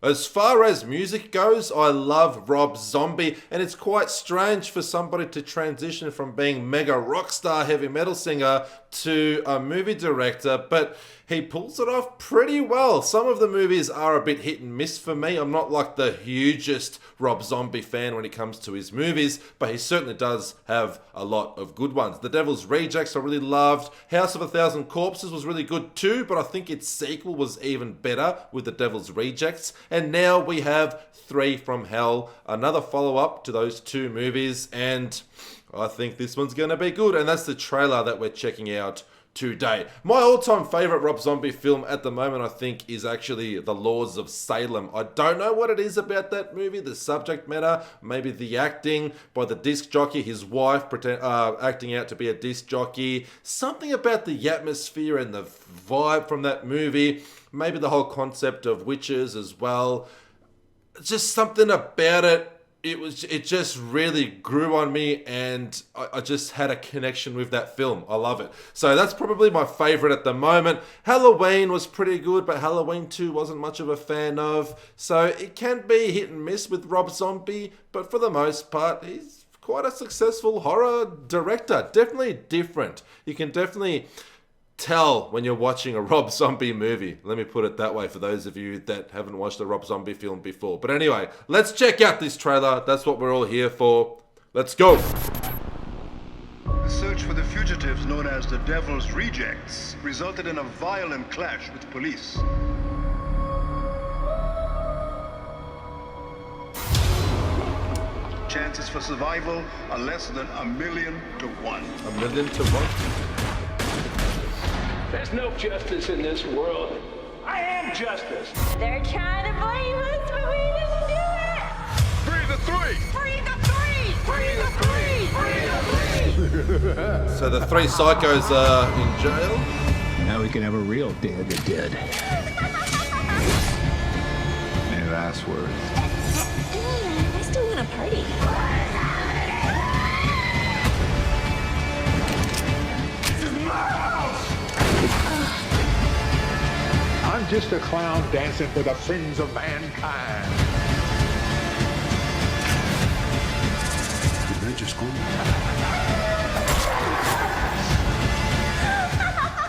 As far as music goes, I love Rob Zombie, and it's quite strange for somebody to transition from being mega rock star heavy metal singer to a movie director, but he pulls it off pretty well. Some of the movies are a bit hit and miss for me. I'm not like the hugest Rob Zombie fan when it comes to his movies, but he certainly does have a lot of good ones. The Devil's Rejects I really loved. House of a Thousand Corpses was really good too, but I think its sequel was even better with The Devil's Rejects. And now we have Three from Hell, another follow-up to those two movies, and I think this one's going to be good, and that's the trailer that we're checking out today. My all-time favourite Rob Zombie film at the moment, I think, is actually The Lords of Salem. I don't know what it is about that movie, the subject matter, maybe the acting by the disc jockey, his wife acting out to be a disc jockey, something about the atmosphere and the vibe from that movie, maybe the whole concept of witches as well. Just something about it. It just really grew on me, and I just had a connection with that film. I love it. So that's probably my favourite at the moment. Halloween was pretty good, but Halloween 2 wasn't much of a fan of. So it can be hit and miss with Rob Zombie, but for the most part, he's quite a successful horror director. Definitely different. You can definitely tell when you're watching a Rob Zombie movie. Let me put it that way for those of you that haven't watched a Rob Zombie film before. But anyway, let's check out this trailer. That's what we're all here for. Let's go. The search for the fugitives known as the Devil's Rejects resulted in a violent clash with police. Chances for survival are less than 1,000,000 to 1. 1,000,000 to 1? There's no justice in this world. I am justice. They're trying to blame us, but we didn't do it. Free the three! Free the three! Free the three! Free the three! So the three psychos are in jail. Now we can have a real Day of the Dead. Any last words? I still want to party. I'm just a clown dancing for the friends of mankind.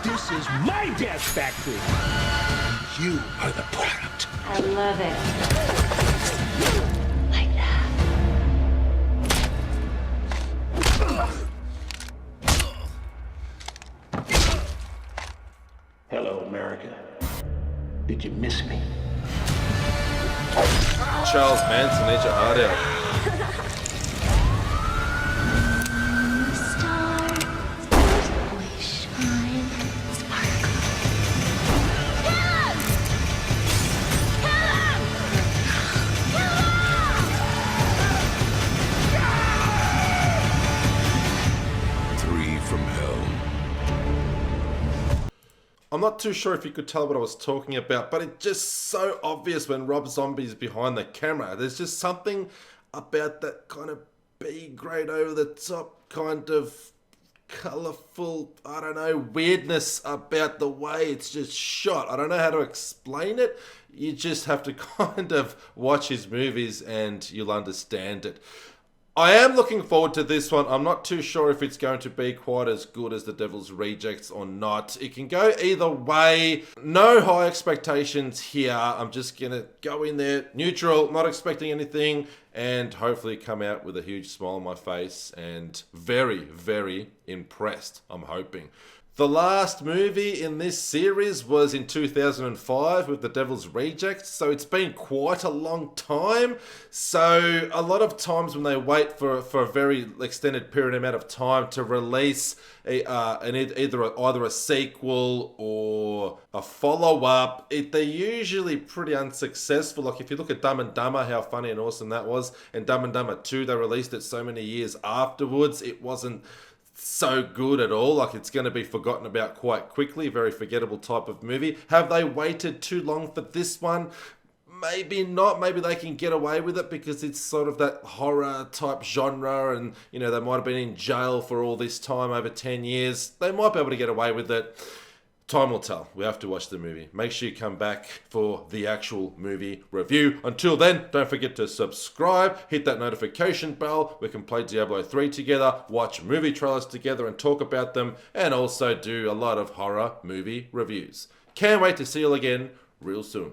This is my death factory. You are the product. I love it. Like that. Hello, America. Did you miss me? Charles Manson, need your heart out. Stars always shine, sparkle. Three from Hell. I'm not too sure if you could tell what I was talking about, but it's just so obvious when Rob Zombie's behind the camera. There's just something about that kind of B-grade over the top kind of colourful, I don't know, weirdness about the way it's just shot. I don't know how to explain it. You just have to kind of watch his movies and you'll understand it. I am looking forward to this one. I'm not too sure if it's going to be quite as good as The Devil's Rejects or not. It can go either way. No high expectations here. I'm just going to go in there neutral, not expecting anything, and hopefully come out with a huge smile on my face and very, very impressed, I'm hoping. The last movie in this series was in 2005 with The Devil's Rejects, so it's been quite a long time. So a lot of times when they wait for a very extended period amount of time to release either a sequel or a follow-up, they're usually pretty unsuccessful. Like if you look at Dumb and Dumber, how funny and awesome that was, and Dumb and Dumber 2, they released it so many years afterwards, it wasn't so good at all. Like it's going to be forgotten about quite quickly. Very forgettable type of movie. Have they waited too long for this one? Maybe not. Maybe they can get away with it because it's sort of that horror type genre, and you know they might have been in jail for all this time, over 10 years. They might be able to get away with it. Time will tell. We have to watch the movie. Make sure you come back for the actual movie review. Until then, don't forget to subscribe, hit that notification bell. We can play Diablo 3 together, watch movie trailers together and talk about them, and also do a lot of horror movie reviews. Can't wait to see you all again real soon.